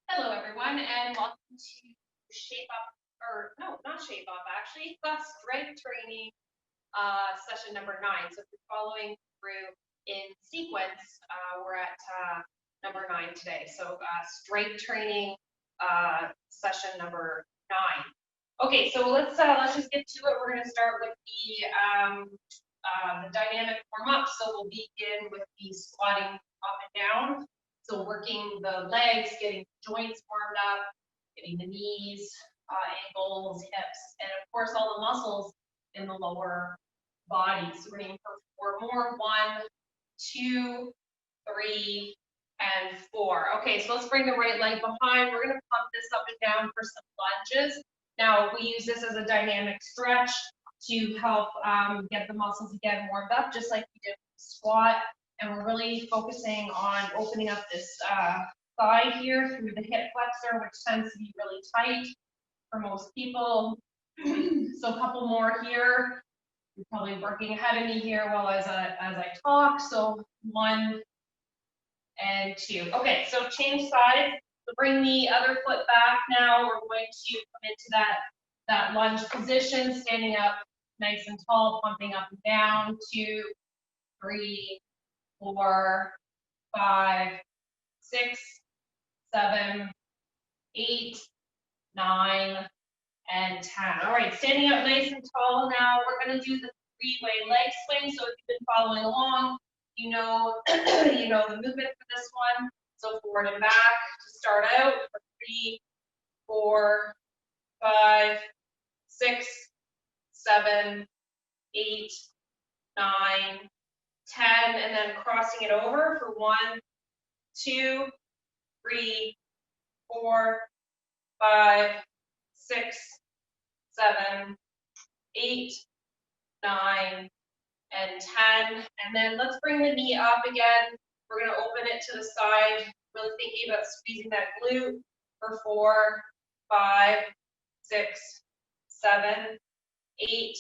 Hello, everyone, and welcome to Shape Up, or no, not Shape Up, actually, strength training session number 9. So if you're following through in sequence, we're at number 9 today. So strength training session number 9. Okay, so let's just get to it. We're going to start with the dynamic warm up. So we'll begin with the squatting up and down. So working the legs, getting the joints warmed up, getting the knees, ankles, hips, and of course all the muscles in the lower body. So we're going for 4 more. 1, 2, 3, and 4. Okay, so let's bring the right leg behind. We're going to pump this up and down for some lunges. Now we use this as a dynamic stretch to help get the muscles again warmed up, just like we did with the squat. And we're really focusing on opening up this thigh here through the hip flexor, which tends to be really tight for most people. So a couple more here. You're probably working ahead of me here while as I talk. So 1 and 2. Okay, so change sides. So bring the other foot back now. We're going to come into that lunge position, standing up nice and tall, pumping up and down. 2, 3, 4, 5, 6, 7, 8, 9, and 10. All right, standing up nice and tall now. We're going to do the 3-way leg swing. So if you've been following along, you know, you know the movement for this one. So forward and back to start out for 3, 4, 5, 6, 7, 8, 9, 10, and then crossing it over for 1, 2, 3, 4, 5, 6, 7, 8, 9, and 10. And then let's bring the knee up again. We're going to open it to the side, really thinking about squeezing that glute for 4, 5, 6, 7, 8,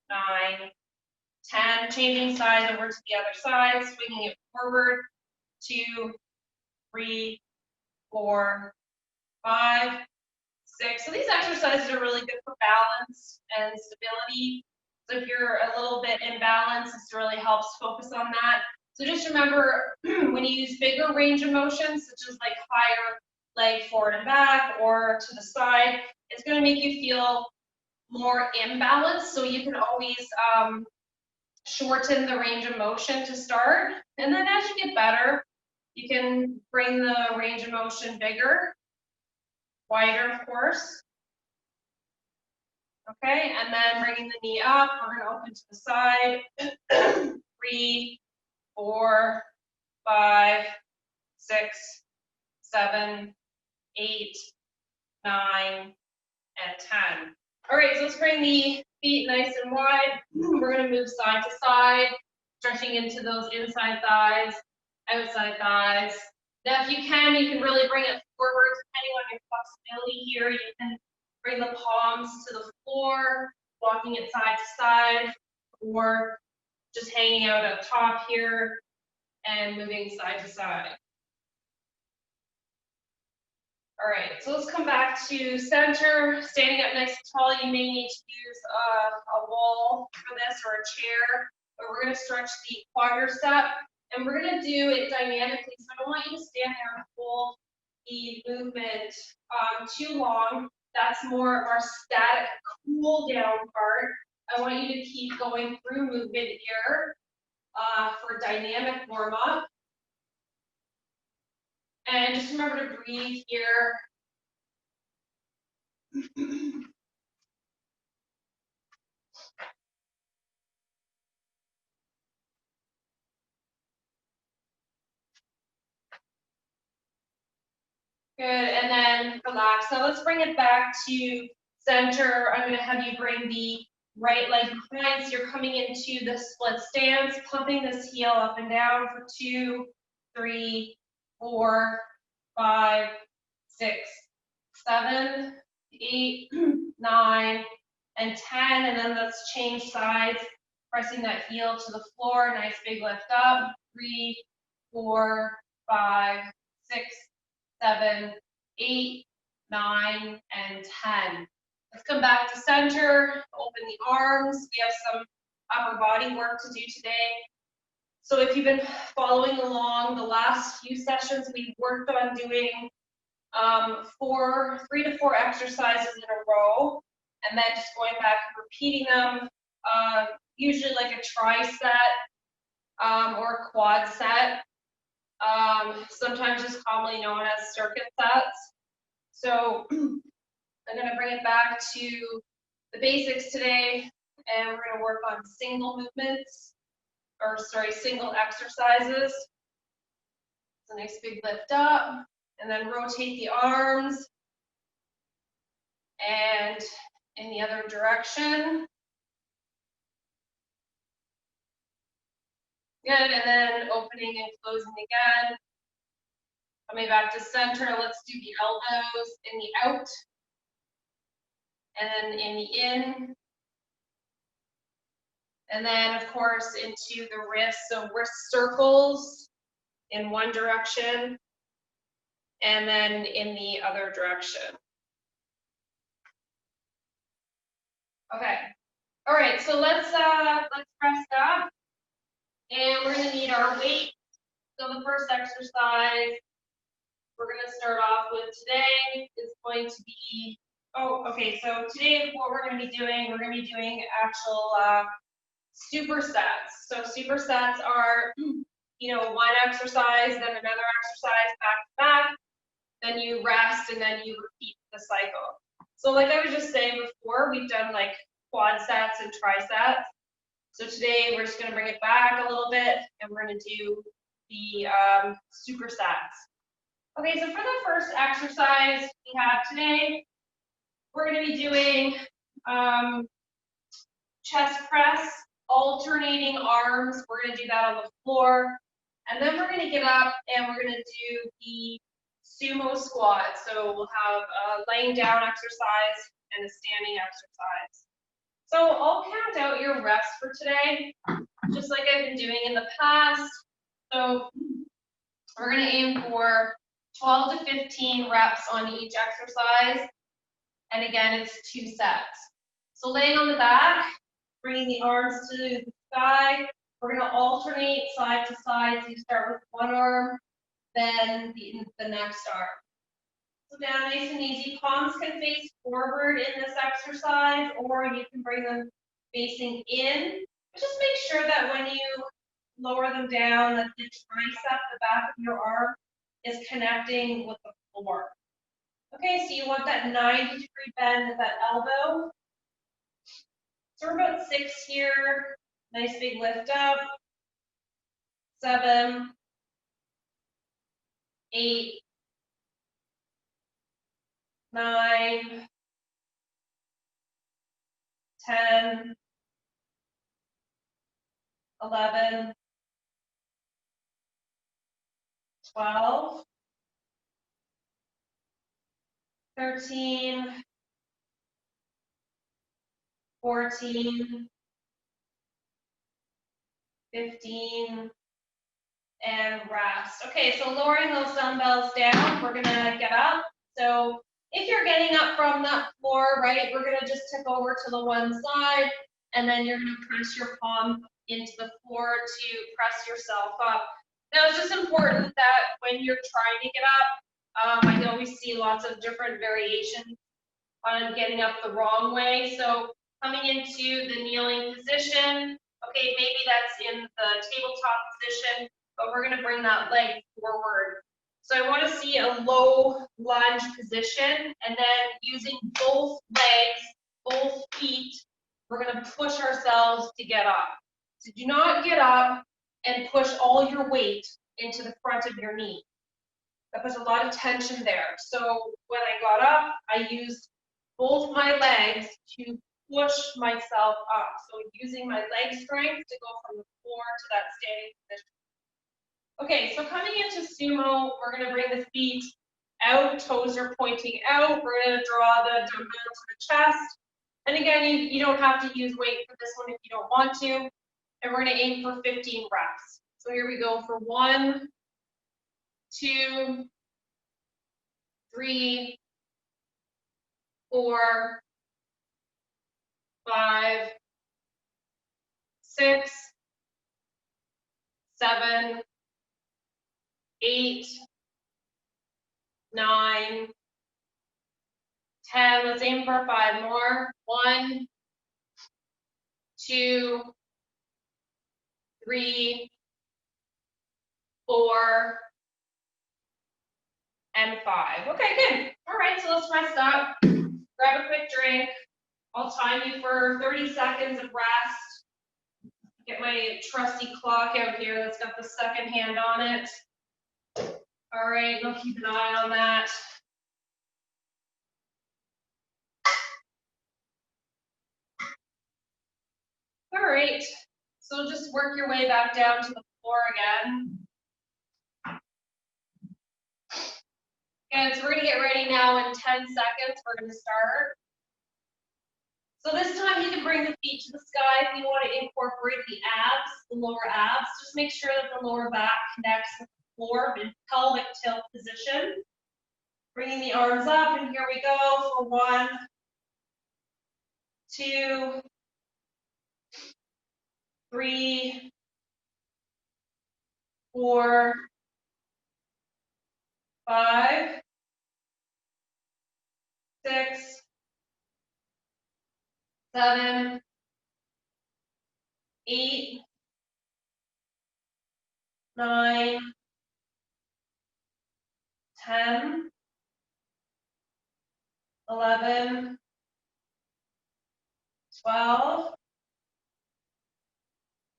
9, 10. Changing sides over to the other side, swinging it forward. 2, 3, 4, 5, 6. So these exercises are really good for balance and stability. So if you're a little bit imbalanced, this really helps focus on that. So just remember, when you use bigger range of motion, such as like higher leg forward and back or to the side, it's going to make you feel more imbalanced. So you can always shorten the range of motion to start. And then as you get better, you can bring the range of motion bigger, wider, of course. Okay, and then bringing the knee up, we're going to open to the side. 3, 4, 5, 6, 7, 8, 9, and 10. All right, so let's bring the feet nice and wide. We're going to move side to side, stretching into those inside thighs, outside thighs. Now, if you can really bring it forward, depending on your flexibility here. You can bring the palms to the floor, walking it side to side, or just hanging out up top here and moving side to side. All right, so let's come back to center, standing up nice and tall. You may need to use a wall for this or a chair, but we're going to stretch the quadricep, and we're going to do it dynamically. So I don't want you to stand there and hold the movement too long. That's more of our static cool down part. I want you to keep going through movement here for dynamic warm up. And just remember to breathe here. Good, and then relax. Now let's bring it back to center. I'm going to have you bring the right leg behind. So you're coming into the split stance, pumping this heel up and down for 2, 3, 4, 5, 6, 7, 8, 9, and 10. And then let's change sides, pressing that heel to the floor. Nice big lift up. 3, 4, 5, 6, 7, 8, 9, and 10. Let's come back to center, open the arms. We have some upper body work to do today. So if you've been following along the last few sessions, we've worked on doing 3 to 4 exercises in a row, and then just going back and repeating them, usually like a tricep or a quad set, sometimes just commonly known as circuit sets. So I'm going to bring it back to the basics today, and we're going to work on single movements, or sorry, single exercises. So nice big lift up, and then rotate the arms, and in the other direction. Good, and then opening and closing again. Coming back to center, let's do the elbows in the out, and then in the in. And then, of course, into the wrists. So wrist circles in one direction, and then in the other direction. Okay. All right. So let's press that, and we're gonna need our weight. So the first exercise we're gonna start off with today is going to be. Oh, okay. So today, what we're gonna be doing actual supersets. So supersets are, one exercise, then another exercise back to back, then you rest, and then you repeat the cycle. So like I was just saying before, we've done like quad sets and triceps. So today we're just going to bring it back a little bit, and we're going to do the supersets. Okay, so for the first exercise we have today, we're going to be doing chest press, alternating arms. We're going to do that on the floor. And then we're going to get up and we're going to do the sumo squat. So we'll have a laying down exercise and a standing exercise. So I'll count out your reps for today, just like I've been doing in the past. So we're going to aim for 12 to 15 reps on each exercise. And again, it's 2 sets. So laying on the back, bringing the arms to the sky. We're going to alternate side to side. So you start with one arm, then the next arm. So down nice and easy. Palms can face forward in this exercise, or you can bring them facing in. Just make sure that when you lower them down, that the tricep, the back of your arm, is connecting with the floor. Okay, so you want that 90-degree bend at that elbow. So we're about 6 here. Nice big lift up. 7, 8, 9, 10, 11, 12, 13, 14, 15, and rest. Okay, so lowering those dumbbells down, we're gonna get up. So if you're getting up from that floor, right, we're gonna just tip over to the one side, and then you're gonna press your palm into the floor to press yourself up. Now it's just important that when you're trying to get up, I know we see lots of different variations on getting up the wrong way. So coming into the kneeling position, okay, maybe that's in the tabletop position, but we're gonna bring that leg forward. So I wanna see a low lunge position, and then using both legs, both feet, we're gonna push ourselves to get up. So do not get up and push all your weight into the front of your knee. That puts a lot of tension there. So when I got up, I used both my legs to push myself up. So using my leg strength to go from the floor to that standing position. Okay, so coming into sumo, we're going to bring the feet out, toes are pointing out. We're going to draw the dumbbell to the chest. And again, you don't have to use weight for this one if you don't want to. And we're going to aim for 15 reps. So here we go for 1, 2, 3, 4, 5, 6, 7, 8, 9, 10. Let's aim for 5 more. 1, 2, 3, 4, and 5. Okay, good. All right, so let's rest up. Grab a quick drink. I'll time you for 30 seconds of rest. Get my trusty clock out here that's got the second hand on it. All right, I'll keep an eye on that. All right, so just work your way back down to the floor again. And so we're gonna get ready now in 10 seconds. We're gonna start. So this time you can bring the feet to the sky if you want to incorporate the abs, the lower abs. Just make sure that the lower back connects with the floor in pelvic tilt position. Bringing the arms up, and here we go for 1, 2, 3, 4, 5, 6, 7, 8, 9, 10, 11, 12,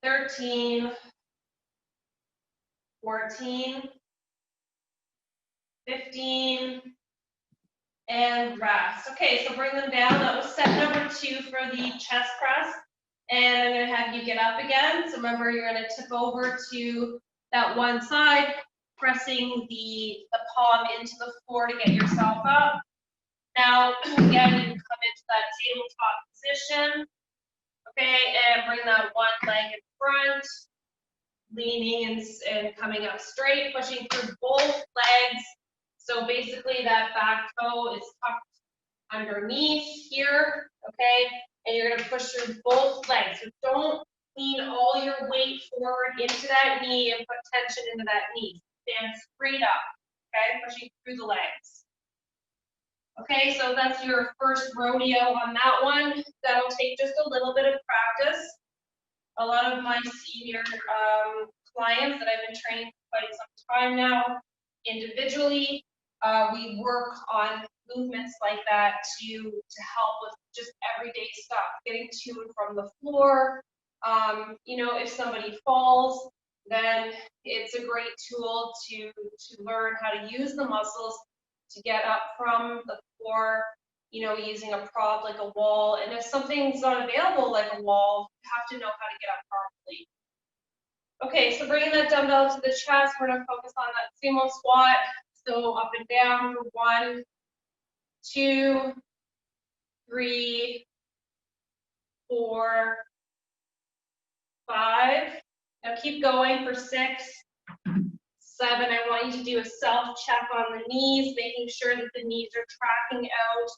13, 14, 15, and rest. Okay, so bring them down. That was set number 2 for the chest press. And I'm going to have you get up again. So remember, you're going to tip over to that one side, pressing the palm into the floor to get yourself up. Now, again, you can come into that tabletop position. Okay, and bring that one leg in front, leaning and coming up straight, pushing through both legs. So basically that back toe is tucked underneath here, okay? And you're gonna push through both legs. So don't lean all your weight forward into that knee and put tension into that knee. Stand straight up, okay? Pushing through the legs. Okay, so that's your first rodeo on that one. That'll take just a little bit of practice. A lot of my senior clients that I've been training for quite some time now, individually, we work on movements like that to help with just everyday stuff, getting to and from the floor. You know, if somebody falls, then it's a great tool to learn how to use the muscles to get up from the floor, you know, using a prop like a wall. And if something's not available like a wall, you have to know how to get up properly. Okay, so bringing that dumbbell to the chest, we're gonna focus on that sumo squat. So up and down for 1, 2, 3, 4, 5. Now keep going for 6, 7. I want you to do a self-check on the knees, making sure that the knees are tracking out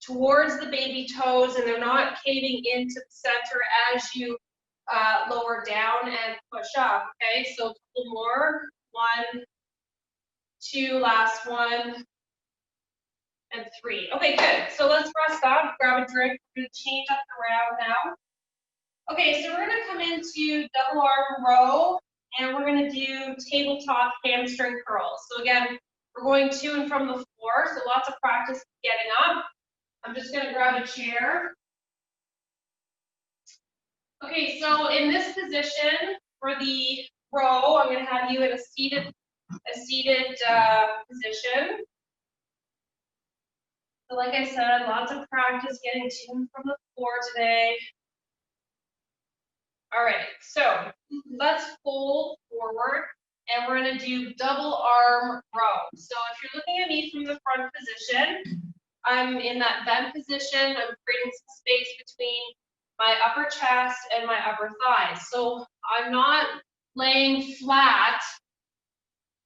towards the baby toes and they're not caving into the center as you lower down and push up. Okay, so a couple more. 1, 2, last one, and 3. Okay, good. So let's rest up, grab a drink. We're going to change up the round now. Okay, so we're going to come into double arm row, and we're going to do tabletop hamstring curls. So again, we're going to and from the floor, so lots of practice getting up. I'm just going to grab a chair. Okay, so in this position for the row, I'm going to have you in a seated position. So like I said, lots of practice getting to and from the floor today. All right, so let's fold forward and we're going to do double arm row. So if you're looking at me from the front position, I'm in that bent position. I'm creating some space between my upper chest and my upper thighs. So I'm not laying flat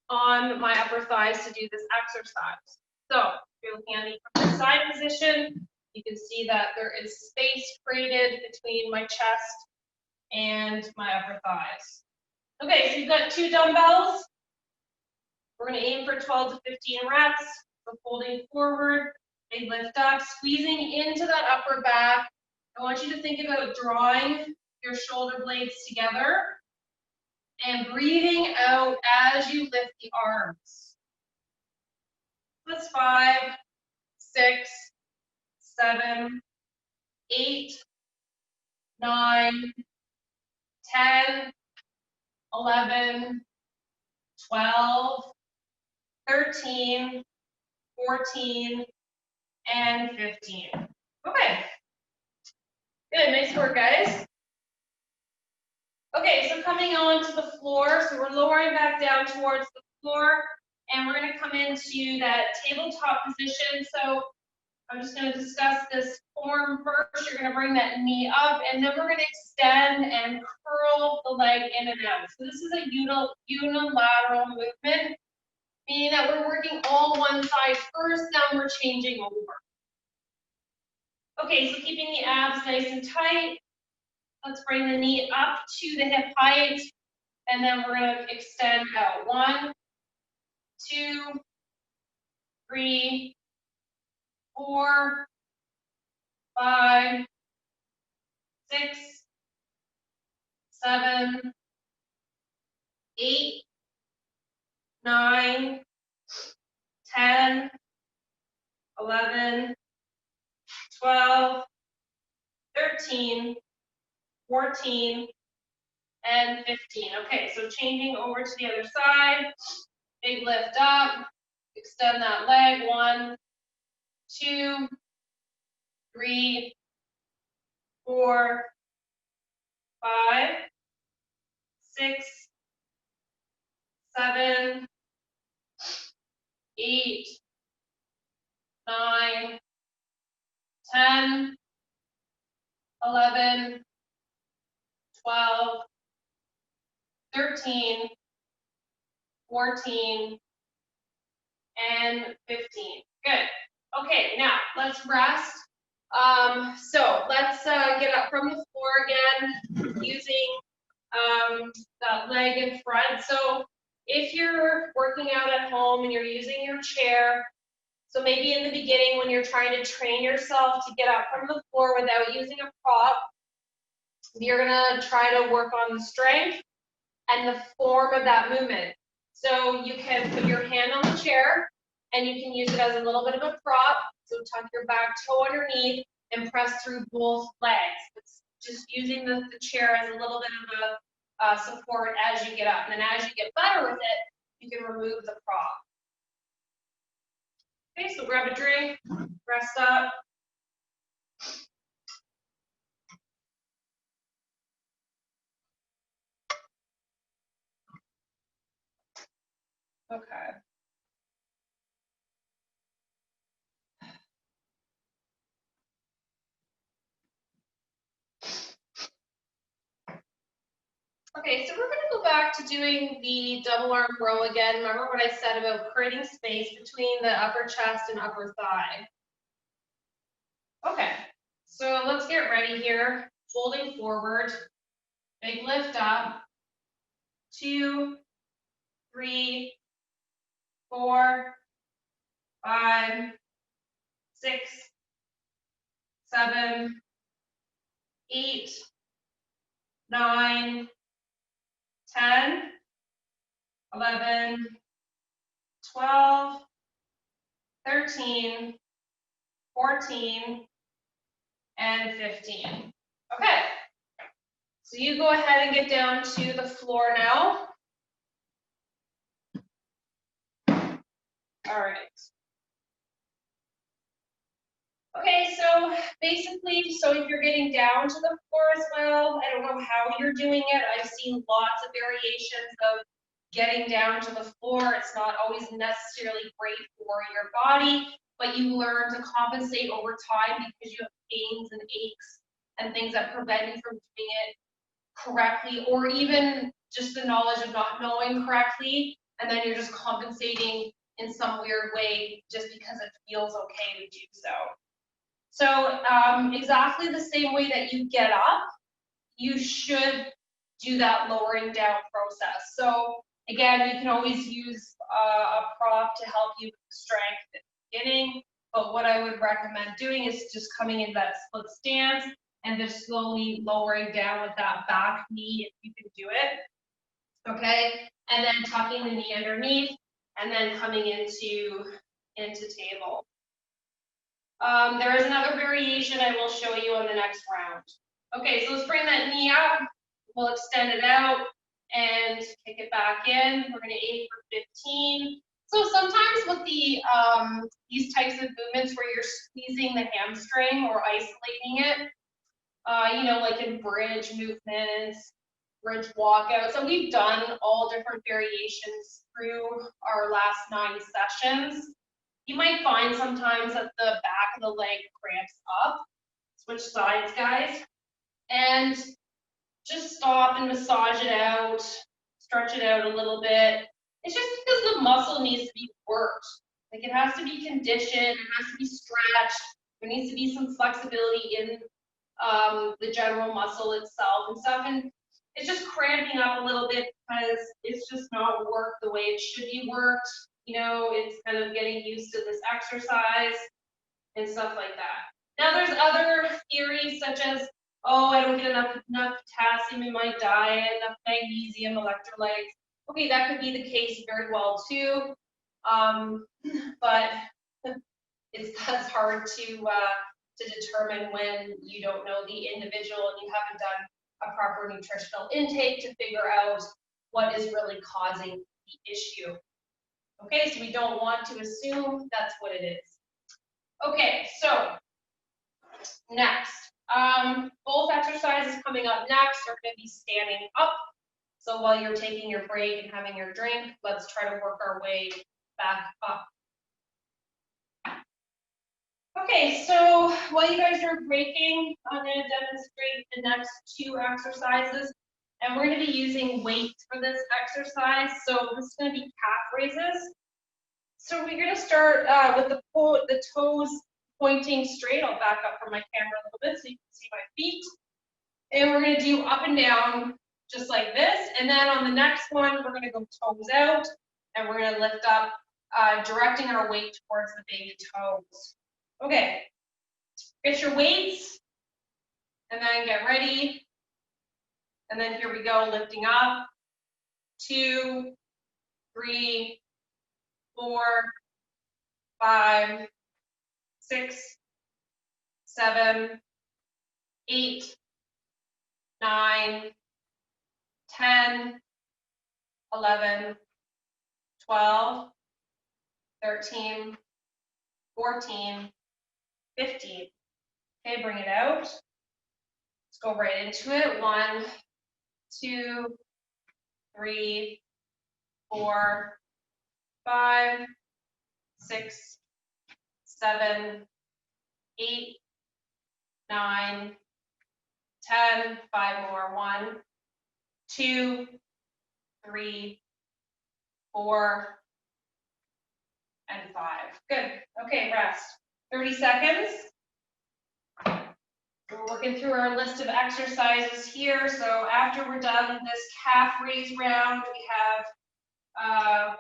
on my upper thighs to do this exercise. So if you're looking at me from the side position, you can see that there is space created between my chest and my upper thighs. Okay, so you've got 2 dumbbells. We're going to aim for 12 to 15 reps. So folding forward, big lift up, squeezing into that upper back. I want you to think about drawing your shoulder blades together and breathing out as you lift the arms. That's 5, 6, 7, 8, 9, 10, 11, 12, 13, 14, and 15. Okay. Good, nice work, guys. Okay, so coming on to the floor, so we're lowering back down towards the floor, and we're going to come into that tabletop position. So I'm just going to discuss this form first. You're going to bring that knee up, and then we're going to extend and curl the leg in and out. So this is a unilateral movement, meaning that we're working all one side first, then we're changing over. Okay, so keeping the abs nice and tight. Let's bring the knee up to the hip height, and then we're going to extend out. 1, 2, 3, 4, 5, 6, 7, 8, 9, 10, 11, 12, 13, 14, and 15. Okay, so changing over to the other side. Big lift up. Extend that leg. 1, 2, 3, 4, 5, 6, 7, 8, 9, 10, 11, 12, 13, 14, and 15. Good. Okay, now let's rest. So let's get up from the floor again using that leg in front. So if you're working out at home and you're using your chair, so maybe in the beginning when you're trying to train yourself to get up from the floor without using a prop, you're gonna try to work on the strength and the form of that movement. So you can put your hand on the chair and you can use it as a little bit of a prop. So tuck your back toe underneath and press through both legs. It's just using the chair as a little bit of a support as you get up. And then as you get better with it, you can remove the prop. Okay, so grab a drink, rest up. Okay. Okay, so we're going to go back to doing the double arm row again. Remember what I said about creating space between the upper chest and upper thigh. Okay, so let's get ready here. Folding forward, big lift up. 2, 3, 4, 5, 6, 7, 8, 9, 10, 11, 12, 13, 14, and 15. Okay, so you go ahead and get down to the floor now. All right. Okay, so basically, so if you're getting down to the floor as well, I don't know how you're doing it. I've seen lots of variations of getting down to the floor. It's not always necessarily great for your body, but you learn to compensate over time because you have pains and aches and things that prevent you from doing it correctly, or even just the knowledge of not knowing correctly, and then you're just compensating in some weird way just because it feels okay to do so. So exactly the same way that you get up, you should do that lowering down process. So again, you can always use a prop to help you with strength at the beginning, but what I would recommend doing is just coming into that split stance and just slowly lowering down with that back knee if you can do it, okay? And then tucking the knee underneath and then coming into table. There is another variation I will show you on the next round. Okay, so let's bring that knee up. We'll extend it out and kick it back in. We're going to aim for 15. So sometimes with the these types of movements where you're squeezing the hamstring or isolating it, you know, like in bridge movements, bridge walkout. So we've done all different variations through our last 9 sessions. You might find sometimes that the back of the leg cramps up. Switch sides, guys. And just stop and massage it out, stretch it out a little bit. It's just because the muscle needs to be worked. Like it has to be conditioned, it has to be stretched. There needs to be some flexibility in the general muscle itself and stuff. And it's just cramping up a little bit because it's just not worked the way it should be worked. You know, it's kind of getting used to this exercise and stuff like that. Now there's other theories such as, oh, I don't get enough potassium in my diet, enough magnesium, electrolytes. Okay, that could be the case very well too, but that's hard to determine when you don't know the individual and you haven't done a proper nutritional intake to figure out what is really causing the issue. Okay, so we don't want to assume that's what it is. Okay, so next, both exercises coming up next are going to be standing up. So while you're taking your break and having your drink, let's try to work our way back up. Okay, so while you guys are breaking, I'm going to demonstrate the next 2 exercises. And we're going to be using weights for this exercise. So this is going to be calf raises. So we're going to start with the toes pointing straight. I'll back up from my camera a little bit so you can see my feet. And we're going to do up and down just like this. And then on the next one, we're going to go toes out. And we're going to lift up, directing our weight towards the baby toes. Okay, get your weights. And then get ready. And then here we go, lifting up. 2, 3, 4, 5, 6, 7, 8, 9, 10, 11, 12, 13, 14, 15. Okay, bring it out. Let's go right into it. 1, 2, 3, 4, 5, 6, 7, 8, 9, 10, 5 more. 1, 2, 3, 4, and 5. Good. Okay, rest. 30 seconds. We're working through our list of exercises here. So after we're done with this calf raise round, we have I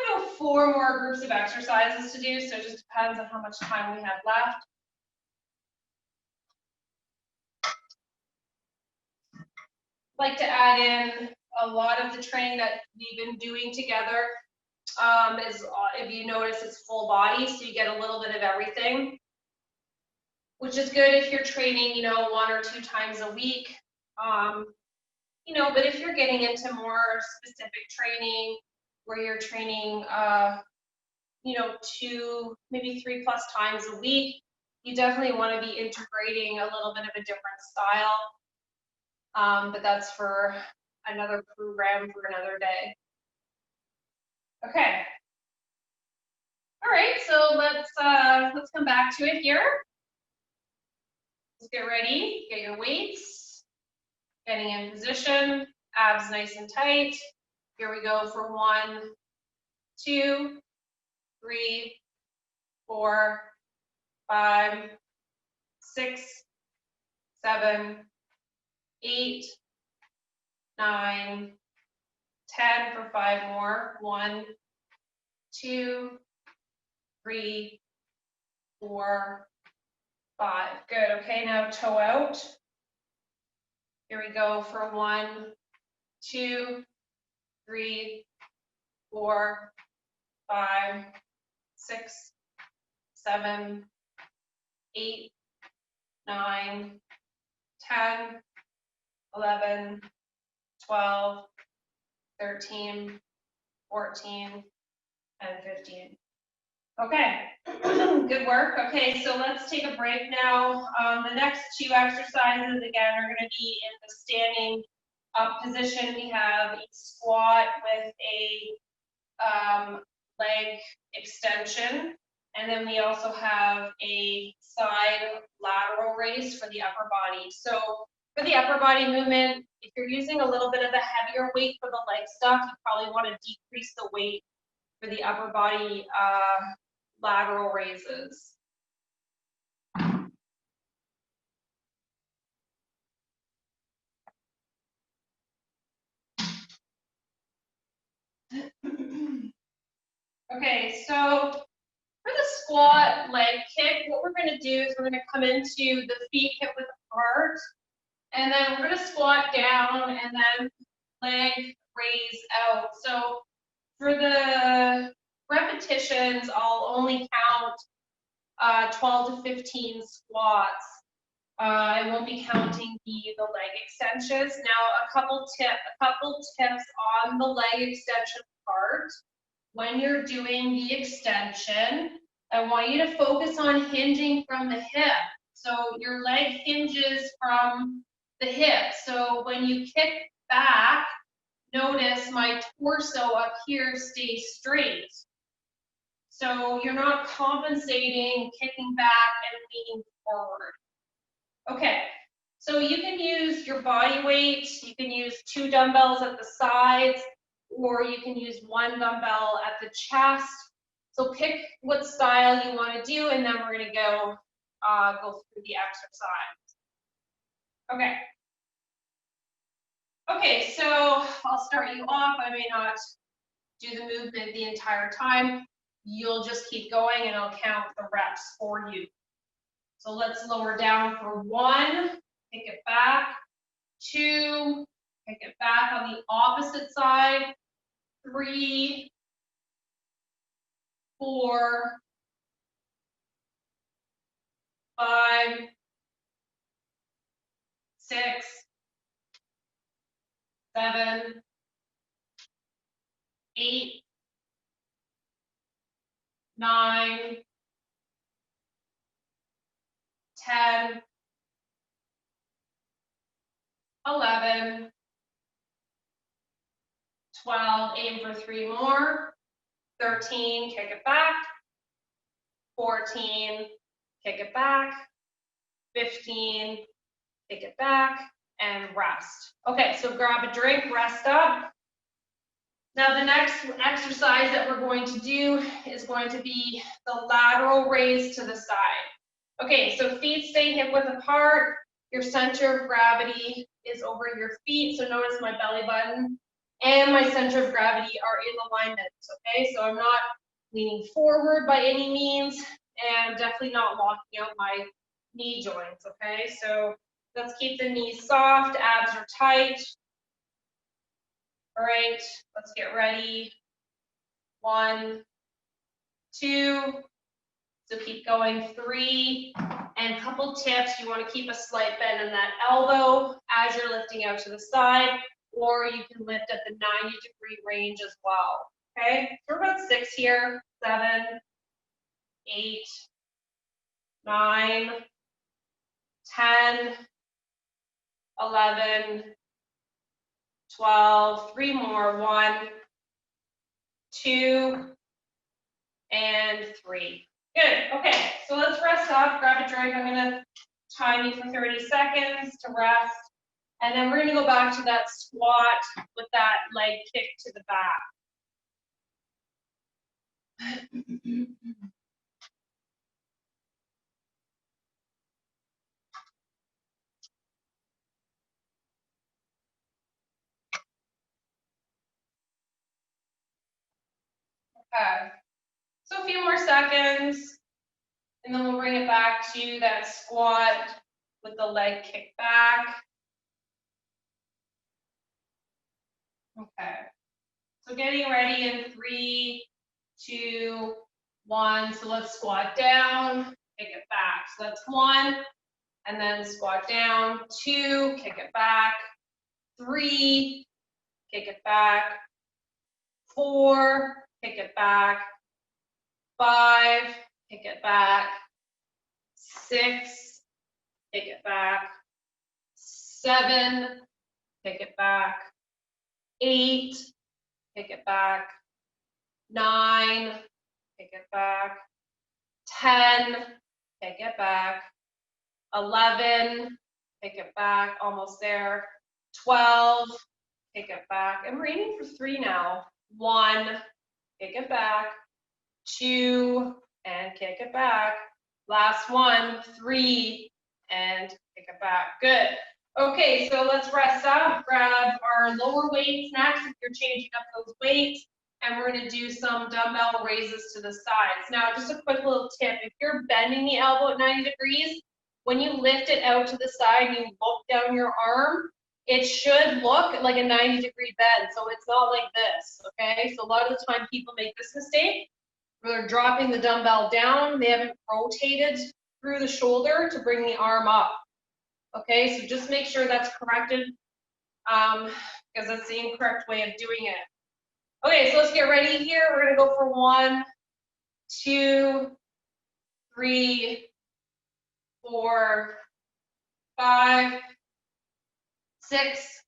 don't know, 4 more groups of exercises to do. So it just depends on how much time we have left. I'd like to add in a lot of the training that we've been doing together. If you notice, it's full body, so you get a little bit of everything, which is good if you're training, you know, 1 or 2 times a week. You know, but if you're getting into more specific training, where you're training, you know, 2, maybe 3+ times a week, you definitely want to be integrating a little bit of a different style. But that's for another program for another day. Okay. All right, so let's come back to it here. Let's get ready, get your weights, getting in position, abs nice and tight. Here we go for 1, 2, 3, 4, 5, 6, 7, 8, 9, 10 for 5 more. 1, 2, 3, 4, 5. Good. Okay, now toe out. Here we go for 1, 2, 3, 4, 5, 6, 7, 8, 9, 10, 11, 12, 13, 14, and 15. Okay, good work. Okay, so let's take a break now. The next 2 exercises, again, are going to be in the standing up position. We have a squat with a leg extension, and then we also have a side lateral raise for the upper body. So for the upper body movement, if you're using a little bit of the heavier weight for the leg stuff, you probably want to decrease the weight for the upper body lateral raises. Okay, so for the squat leg kick, what we're going to do is we're going to come into the feet hip width apart, and then we're going to squat down and then leg raise out. So for the repetitions, I'll only count 12 to 15 squats. I won't be counting the leg extensions. Now, a couple tips on the leg extension part. When you're doing the extension, I want you to focus on hinging from the hip. So your leg hinges from the hip. So when you kick back, notice my torso up here stays straight. So you're not compensating, kicking back and leaning forward. Okay, so you can use your body weight, you can use 2 dumbbells at the sides, or you can use 1 dumbbell at the chest. So pick what style you want to do, and then we're going to go through the exercise. Okay. Okay, so I'll start you off. I may not do the movement the entire time. You'll just keep going, and I'll count the reps for you. So let's lower down for 1, pick it back, 2, pick it back on the opposite side, 3, 4, 5, 6, 7, 8, 9, 10, 11, 12, aim for 3 more, 13, kick it back, 14, kick it back, 15, kick it back, and rest. Okay, so grab a drink, rest up. Now the next exercise that we're going to do is going to be the lateral raise to the side. Okay, so feet stay hip width apart. Your center of gravity is over your feet. So notice my belly button and my center of gravity are in alignment. Okay, so I'm not leaning forward by any means, and I'm definitely not locking out my knee joints. Okay, so let's keep the knees soft, abs are tight. All right, let's get ready. 1, 2, so keep going. 3, and a couple tips. You want to keep a slight bend in that elbow as you're lifting out to the side, or you can lift at the 90-degree range as well. Okay, so we're about 6 here. 7, 8, 9, 10, 11, 12, 3 more, 1, 2, and 3. Good, okay, so let's rest up, grab a drink. I'm gonna time you for 30 seconds to rest, and then we're gonna go back to that squat with that leg kick to the back. Okay, so a few more seconds, and then we'll bring it back to that squat with the leg kicked back. Okay, so getting ready in 3, 2, 1. So let's squat down, kick it back. So that's 1, and then squat down, 2, kick it back, 3, kick it back, 4, kick it back, 5, kick it back, 6, kick it back, 7, kick it back, 8, kick it back, 9, kick it back, 10, kick it back, 11, kick it back, almost there, 12, kick it back, and we're aiming for 3 now, 1, kick it back, 2, and kick it back, last one, 3, and kick it back, good. Okay, so let's rest up, grab our lower weights next if you're changing up those weights, and we're gonna do some dumbbell raises to the sides. Now, just a quick little tip, if you're bending the elbow at 90 degrees, when you lift it out to the side and you look down your arm, it should look like a 90-degree bend, so it's not like this, okay? So a lot of the time people make this mistake, where they're dropping the dumbbell down, they haven't rotated through the shoulder to bring the arm up. Okay, so just make sure that's corrected, because that's the incorrect way of doing it. Okay, so let's get ready here. We're gonna go for 1, 2, 3, 4, 5, 6,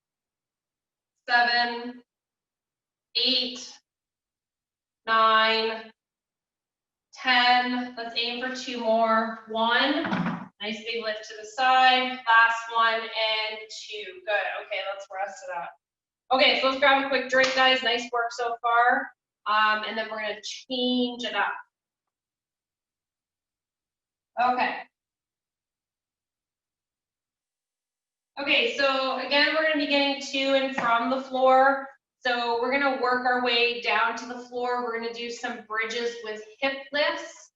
7, 8, 9, 10. Let's aim for 2 more. 1, nice big lift to the side. Last one, and 2. Good. Okay, let's rest it up. Okay, so let's grab a quick drink, guys. Nice work so far. And then we're gonna change it up. Okay. Okay, so again, we're gonna be getting to and from the floor. So we're gonna work our way down to the floor. We're gonna do some bridges with hip lifts.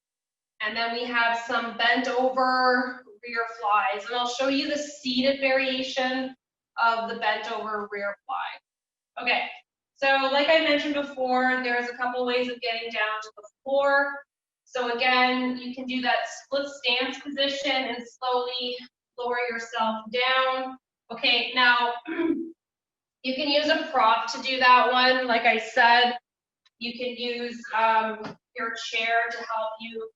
And then we have some bent over rear flies. And I'll show you the seated variation of the bent over rear fly. Okay, so like I mentioned before, there's a couple ways of getting down to the floor. So again, you can do that split stance position and slowly lower yourself down. Okay, now you can use a prop to do that one. Like I said, you can use your chair to help you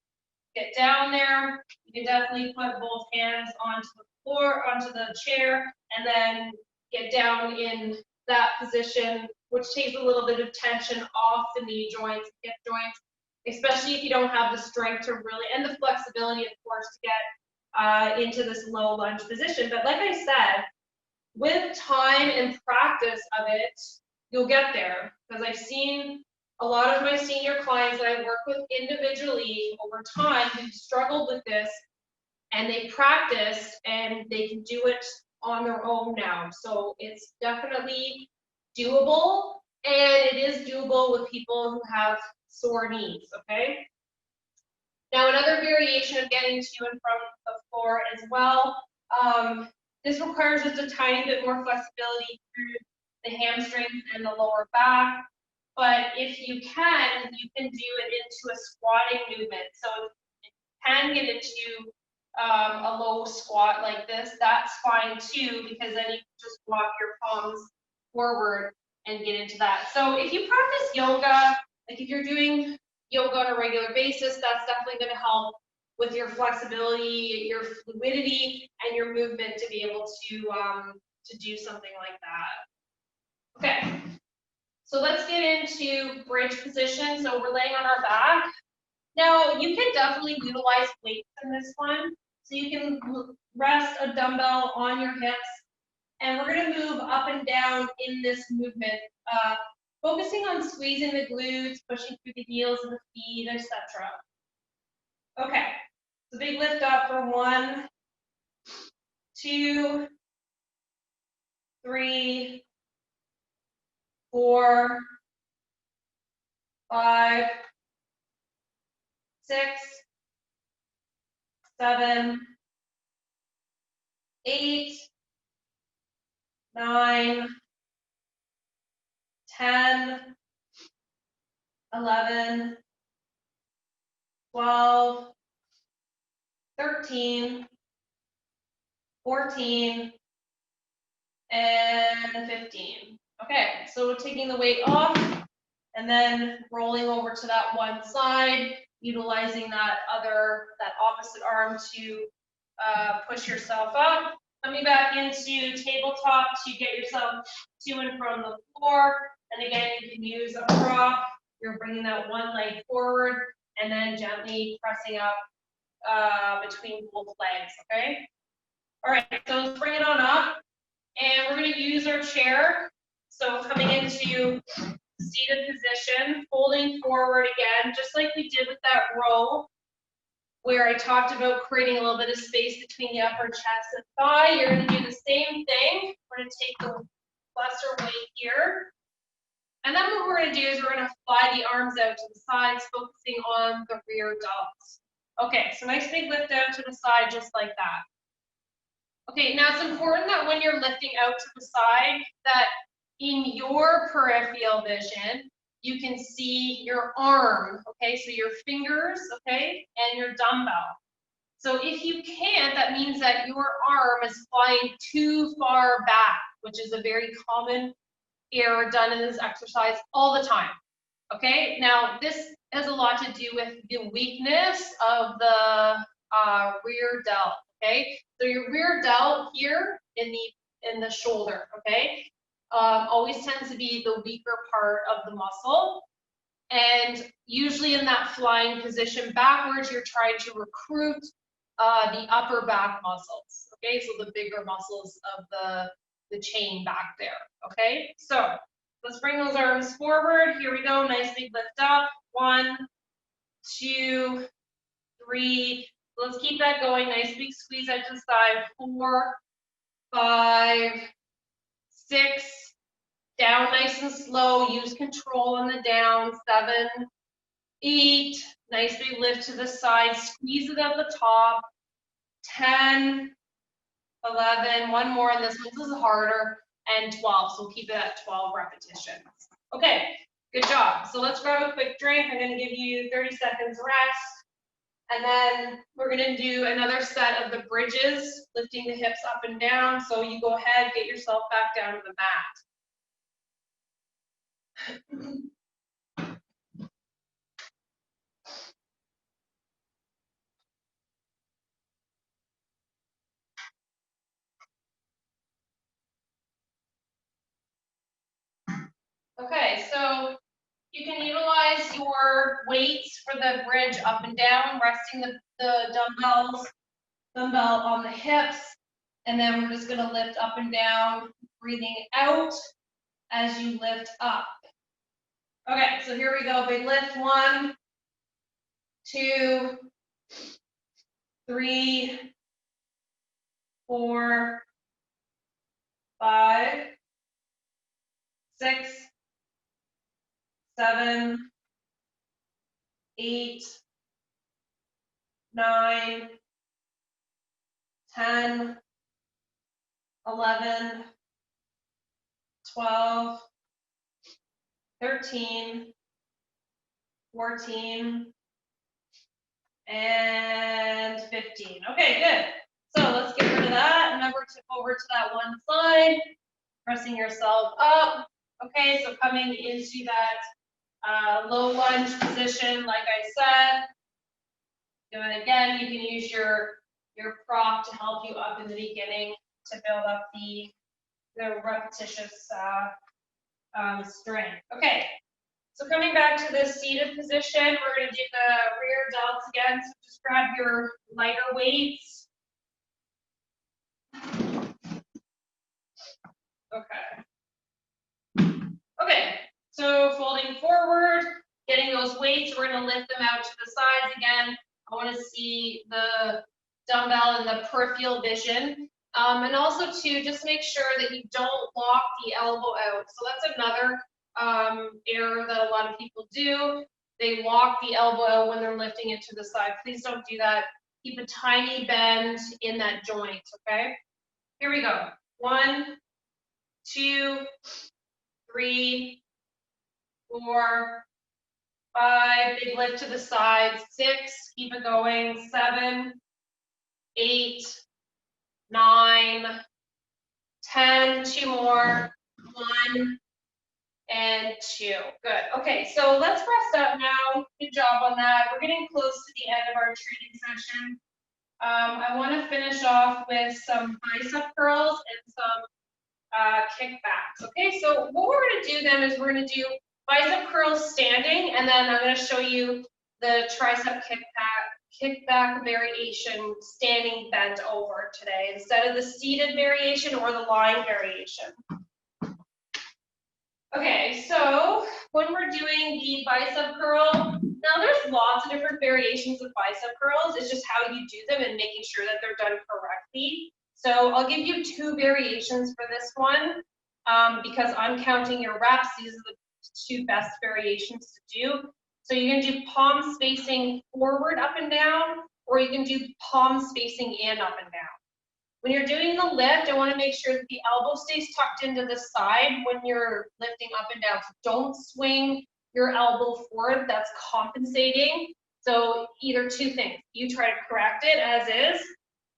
get down there. You can definitely put both hands onto the floor, onto the chair, and then get down in that position, which takes a little bit of tension off the knee joints, hip joints, especially if you don't have the strength to really, and the flexibility, of course, to get into this low lunge position. But like I said, with time and practice of it, you'll get there. Because I've seen a lot of my senior clients that I work with individually over time who struggled with this, and they practiced and they can do it on their own now. So it's definitely doable, and it is doable with people who have sore knees, okay? Now, another variation of getting to and from the floor as well, this requires just a tiny bit more flexibility through the hamstrings and the lower back. But if you can do it into a squatting movement. So if you can get into a low squat like this, that's fine too, because then you can just walk your palms forward and get into that. So if you practice yoga, like if you're doing yoga on a regular basis, that's definitely going to help with your flexibility, your fluidity, and your movement to be able to do something like that. Okay. So let's get into bridge position. So we're laying on our back. Now you can definitely utilize weights in this one. So you can rest a dumbbell on your hips, and we're gonna move up and down in this movement. Focusing on squeezing the glutes, pushing through the heels of the feet, etc. Okay, so big lift up for 1, 2, 3, 4, 5, 6, 7, 8, 9, 10, 11, 12, 13, 14, and 15. Okay, so taking the weight off and then rolling over to that one side, utilizing that opposite arm to push yourself up. Coming back into tabletop to get yourself to and from the floor. And again, you can use a prop. You're bringing that one leg forward and then gently pressing up between both legs, okay? All right, so let's bring it on up. And we're going to use our chair. So coming into seated position, folding forward again, just like we did with that row, where I talked about creating a little bit of space between the upper chest and thigh. You're going to do the same thing. We're going to take the lesser weight here. And then what we're going to do is we're going to fly the arms out to the sides, focusing on the rear delts. Okay, so nice big lift out to the side, just like that. Okay, now it's important that when you're lifting out to the side, that in your peripheral vision, you can see your arm, okay? So your fingers, okay, and your dumbbell. So if you can't, that means that your arm is flying too far back, which is a very common error done in this exercise all the time, okay? Now, this has a lot to do with the weakness of the rear delt, okay? So your rear delt here in the shoulder, okay? Always tends to be the weaker part of the muscle. And usually in that flying position backwards, you're trying to recruit the upper back muscles, okay? So the bigger muscles of the chain back there, okay? So let's bring those arms forward. Here we go, nice big lift up. 1, 2, 3. Let's keep that going. Nice big squeeze out to the side. 4, 5, 6. Down nice and slow. Use control on the down. 7, 8. Nice big lift to the side. Squeeze it at the top. 10, 11. One more, and this is harder. And 12. So we'll keep it at 12 repetitions. Okay, good job. So let's grab a quick drink. I'm going to give you 30 seconds rest. And then we're going to do another set of the bridges, lifting the hips up and down. So you go ahead, get yourself back down to the mat. Okay, so you can utilize your weights for the bridge up and down, resting the dumbbell on the hips, and then we're just going to lift up and down, breathing out as you lift up. Okay, so here we go. Big lift. 1, 2, 3, 4, 5, 6, 7, 8, 9, 10, 11, 12, 13, 14, and 15. Okay, good. So let's get rid of that. Remember to go over to that one side, pressing yourself up. Okay, so coming into that low lunge position, like I said. Doing it again, you can use your prop to help you up in the beginning to build up the repetitious strength. Okay, so coming back to this seated position, we're going to do the rear delts again. So just grab your lighter weights. Okay. Okay, So folding forward, getting those weights, we're gonna lift them out to the sides again. I wanna see the dumbbell and the peripheral vision. And also too, just make sure that you don't lock the elbow out. So that's another error that a lot of people do. They lock the elbow out when they're lifting it to the side. Please don't do that. Keep a tiny bend in that joint, okay? Here we go. 1, 2, 3, 4, 5, big lift to the sides, 6, keep it going, 7, 8, 9, 10, 2 more, 1, and 2. Good. Okay, so let's rest up now. Good job on that. We're getting close to the end of our training session. I want to finish off with some bicep curls and some kickbacks. Okay, so what we're going to do then is we're going to do bicep curls standing, and then I'm going to show you the tricep kickback variation standing bent over today instead of the seated variation or the lying variation. Okay, so when we're doing the bicep curl, now there's lots of different variations of bicep curls. It's just how you do them and making sure that they're done correctly. So I'll give you 2 variations for this one because I'm counting your reps. These are the 2 best variations to do. So you can do palm spacing forward up and down, or you can do palm spacing in up and down. When you're doing the lift, I want to make sure that the elbow stays tucked into the side when you're lifting up and down. So don't swing your elbow forward, that's compensating. So either 2 things, you try to correct it as is,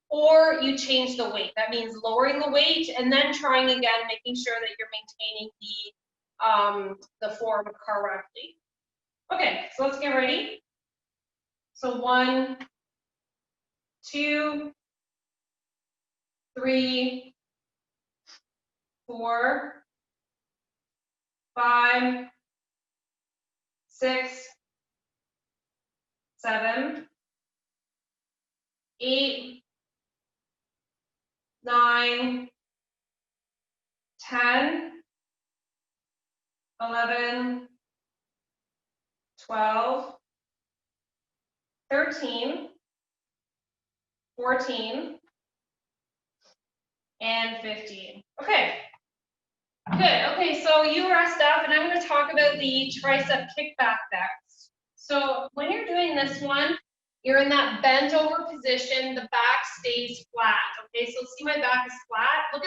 or you change the weight. That means lowering the weight and then trying again, making sure that you're maintaining the form correctly. Okay, so let's get ready. So 1, 2, 3, 4, 5, 6, 7, 8, 9, 10, 11, 12, 13, 14, and 15. Okay, good. Okay, so you rest up, and I'm going to talk about the tricep kickback next. So when you're doing this one, you're in that bent over position, the back stays flat. Okay, so see my back is flat.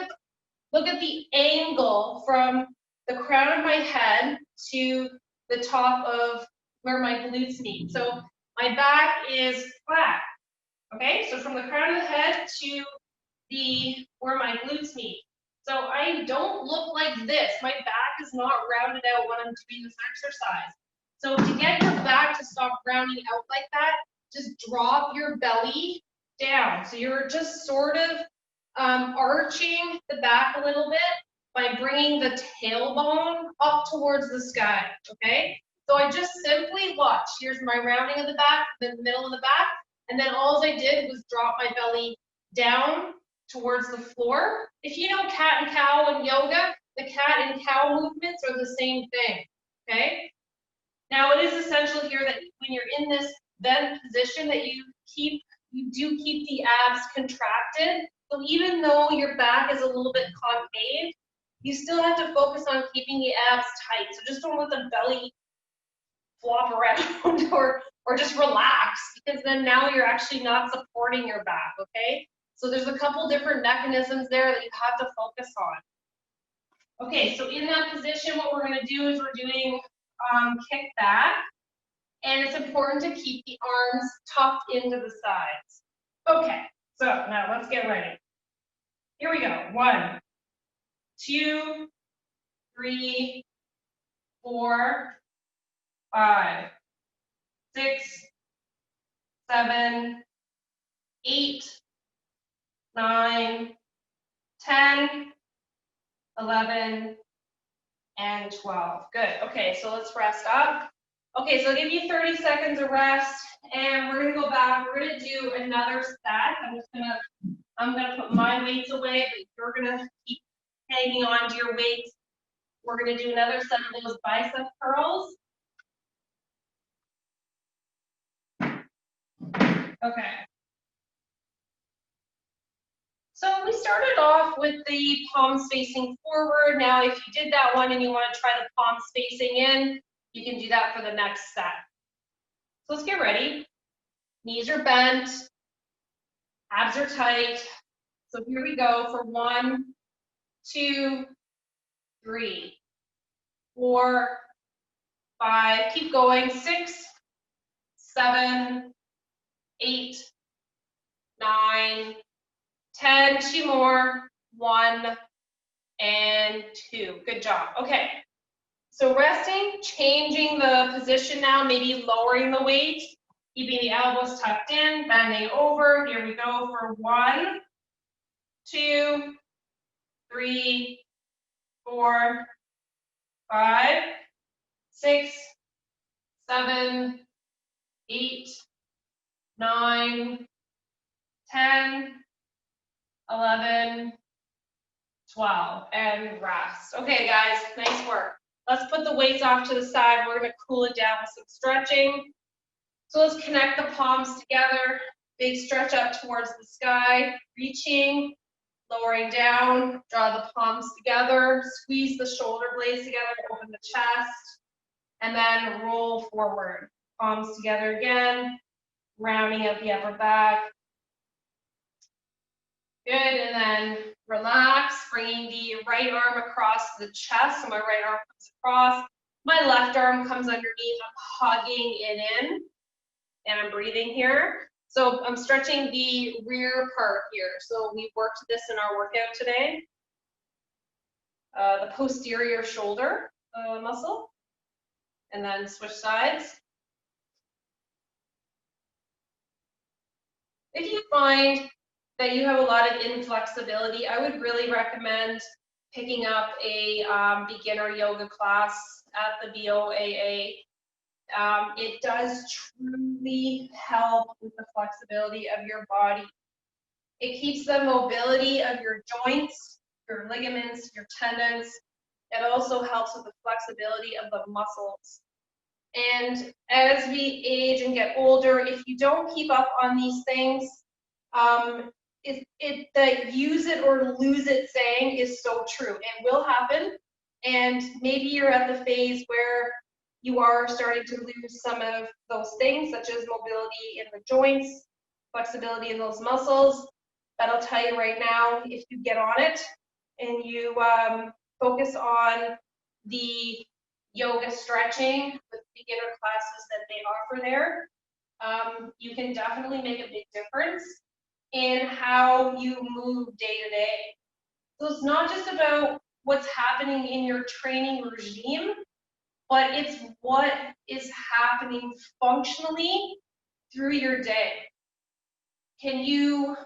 Look at the angle from the crown of my head to the top of where my glutes meet. So my back is flat. Okay, so from the crown of the head to where my glutes meet. So I don't look like this. My back is not rounded out when I'm doing this exercise. So to get your back to stop rounding out like that, just drop your belly down. So you're just sort of arching the back a little bit by bringing the tailbone up towards the sky, okay? So I just simply watch. Here's my rounding of the back, the middle of the back, and then all I did was drop my belly down towards the floor. If you know cat and cow in yoga, the cat and cow movements are the same thing, okay? Now it is essential here that when you're in this bent position that you do keep the abs contracted. So even though your back is a little bit concave, you still have to focus on keeping the abs tight. So just don't let the belly flop around or just relax, because then now you're actually not supporting your back, okay? So there's a couple different mechanisms there that you have to focus on. Okay, so in that position, what we're gonna do is we're doing kick back, and it's important to keep the arms tucked into the sides. Okay, so now let's get ready. Here we go. 1, 2, 3, 4, 5, 6, 7, 8, 9, 10, 11, and 12. Good. Okay, so let's rest up. Okay, so I'll give you 30 seconds of rest, and we're gonna go back. We're gonna do another set. I'm gonna put my weights away, but you're gonna keep hanging on to your weights We're gonna do another set of those bicep curls. Okay. So we started off with the palms facing forward. Now, if you did that one and you want to try the palms facing in, you can do that for the next set. So let's get ready. Knees are bent, abs are tight. So here we go for 1, 2, 3, 4, 5. Keep going. 6, 7, 8, 9, 10. 2 more. 1 and 2. Good job. Okay. So resting, changing the position now, maybe lowering the weight, keeping the elbows tucked in, bending over. Here we go for 1, 2, 3, 4, 5, 6, 7, 8, 9, 10, 11, 12, and rest. Okay, guys, nice work. Let's put the weights off to the side. We're gonna cool it down with some stretching. So let's connect the palms together. Big stretch up towards the sky, reaching, lowering down, draw the palms together, squeeze the shoulder blades together, open the chest, and then roll forward. Palms together again, rounding out the upper back. Good, and then relax, bringing the right arm across the chest. So my right arm comes across, my left arm comes underneath. I'm hugging it in, and I'm breathing here. So I'm stretching the rear part here. So we worked this in our workout today. The posterior shoulder muscle, and then switch sides. If you find that you have a lot of inflexibility, I would really recommend picking up a beginner yoga class at the BOAA. It does truly help with the flexibility of your body. It keeps the mobility of your joints, your ligaments, your tendons. It also helps with the flexibility of the muscles. And as we age and get older, if you don't keep up on these things, the use it or lose it saying is so true. It will happen. And maybe you're at the phase where you are starting to lose some of those things, such as mobility in the joints, flexibility in those muscles. But I'll tell you right now, if you get on it and you focus on the yoga stretching with beginner classes that they offer there, you can definitely make a big difference in how you move day to day. So it's not just about what's happening in your training regime, but it's what is happening functionally through your day. Can you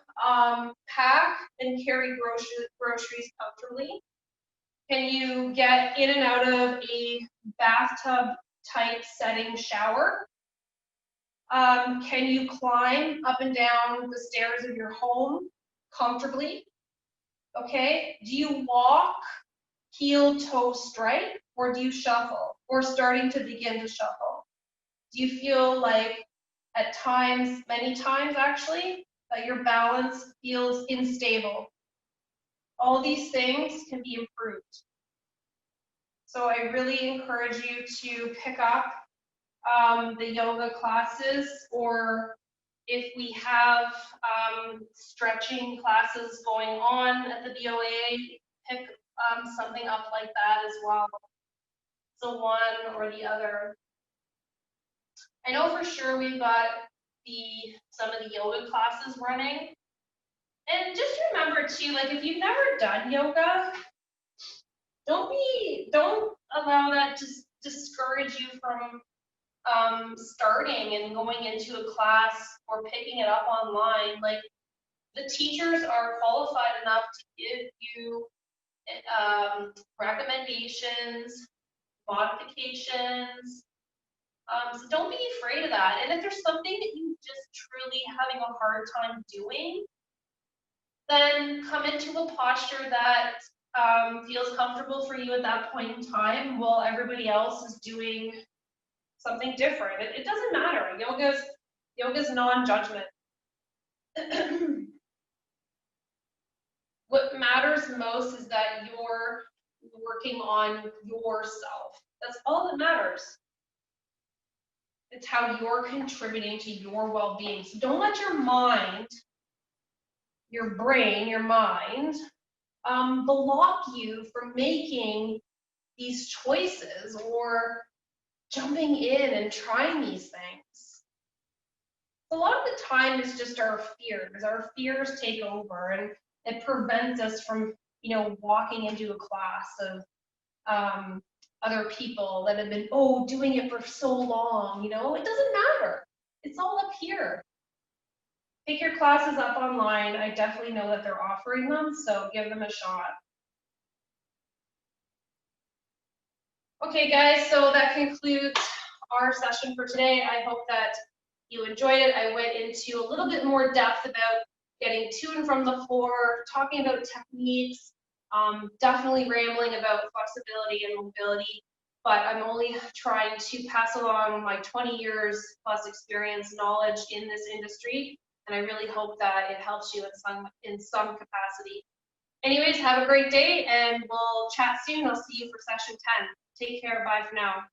pack and carry groceries comfortably? Can you get in and out of a bathtub type setting shower? Can you climb up and down the stairs of your home comfortably? Okay, do you walk heel toe straight, or do you shuffle, or starting to begin to shuffle? Do you feel like at times, many times actually, that your balance feels unstable? All these things can be improved. So I really encourage you to pick up the yoga classes, or if we have stretching classes going on at the BOA, pick something up like that as well. So one or the other. I know for sure we've got some of the yoga classes running. And just remember too, like if you've never done yoga, don't allow that to discourage you from starting and going into a class or picking it up online. Like the teachers are qualified enough to give you recommendations, modifications. So don't be afraid of that. And if there's something that you just truly having a hard time doing, then come into a posture that feels comfortable for you at that point in time, while everybody else is doing something different. It doesn't matter. Yoga's non-judgment. What matters most is that you're working on yourself. That's all that matters. It's how you're contributing to your well-being. So don't let your mind, your brain, your mind, block you from making these choices or jumping in and trying these things. A lot of the time it's just our fears. Our fears take over, and it prevents us from, walking into a class of other people that have been, doing it for so long. It doesn't matter. It's all up here. Pick your classes up online. I definitely know that they're offering them, so give them a shot. Okay, guys, so that concludes our session for today. I hope that you enjoyed it. I went into a little bit more depth about getting to and from the floor, talking about techniques, definitely rambling about flexibility and mobility, but I'm only trying to pass along my 20 years plus experience, knowledge in this industry, and I really hope that it helps you in some capacity. Anyways, have a great day, and we'll chat soon. I'll see you for session 10. Take care. Bye for now.